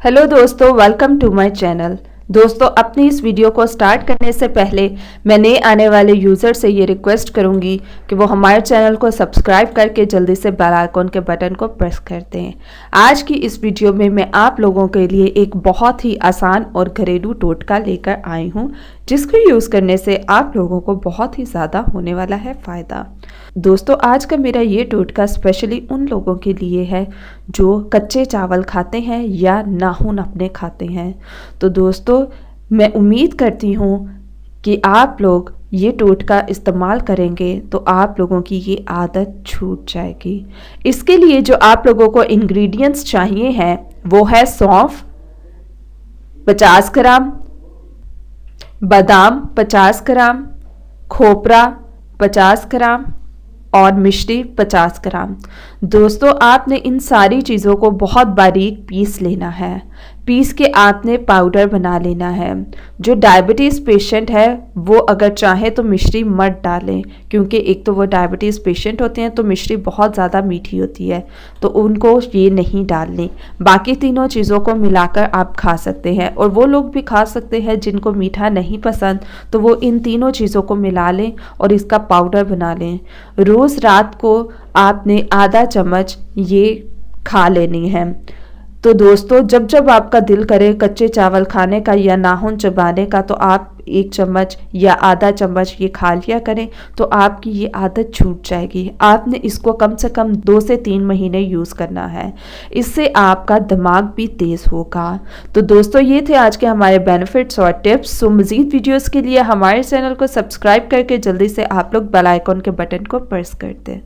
Hello दोस्तों, welcome to my channel. दोस्तों, अपनी इस वीडियो को स्टार्ट करने से पहले मैं नए आने वाले यूज़र से ये रिक्वेस्ट करूंगी कि वो हमारे चैनल को सब्सक्राइब करके जल्दी से बेल आइकॉन के बटन को प्रेस कर दें। आज की इस वीडियो में मैं आप लोगों के लिए एक बहुत ही आसान और घरेलू टोटका लेकर आई हूँ, जिसको यूज़ करने से आप लोगों को बहुत ही ज़्यादा होने वाला है फ़ायदा। दोस्तों, आज का मेरा ये टोटका स्पेशली उन लोगों के लिए है जो कच्चे चावल खाते हैं या नाखून अपने खाते हैं। तो दोस्तों, मैं उम्मीद करती हूँ कि आप लोग ये टोटका इस्तेमाल करेंगे तो आप लोगों की ये आदत छूट जाएगी। इसके लिए जो आप लोगों को इंग्रेडिएंट्स चाहिए हैं वो है सौंफ 50 ग्राम, बादाम 50 ग्राम, खोपरा 50 ग्राम और मिश्री 50 ग्राम। दोस्तों, आपने इन सारी चीज़ों को बहुत बारीक पीस लेना है। पीस के आपने पाउडर बना लेना है। जो डायबिटीज़ पेशेंट है वो अगर चाहे तो मिश्री मत डालें, क्योंकि एक तो वो डायबिटीज़ पेशेंट होते हैं तो मिश्री बहुत ज़्यादा मीठी होती है, तो उनको ये नहीं डालनी। बाकी तीनों चीज़ों को मिलाकर आप खा सकते हैं, और वो लोग भी खा सकते हैं जिनको मीठा नहीं पसंद, तो वो इन तीनों चीज़ों को मिला लें और इसका पाउडर बना लें। रोज़ रात को आपने आधा चम्मच ये खा लेनी है। तो दोस्तों, जब जब आपका दिल करे कच्चे चावल खाने का या नाखून चबाने का, तो आप 1 चम्मच या आधा चम्मच ये खा लिया करें, तो आपकी ये आदत छूट जाएगी। आपने इसको कम से कम 2 से 3 महीने यूज़ करना है। इससे आपका दिमाग भी तेज़ होगा। तो दोस्तों, ये थे आज के हमारे बेनिफिट्स और टिप्स। सो मज़ीद वीडियोज़ के लिए हमारे चैनल को सब्सक्राइब करके जल्दी से आप लोग बेल आइकॉन के बटन को प्रेस कर दें।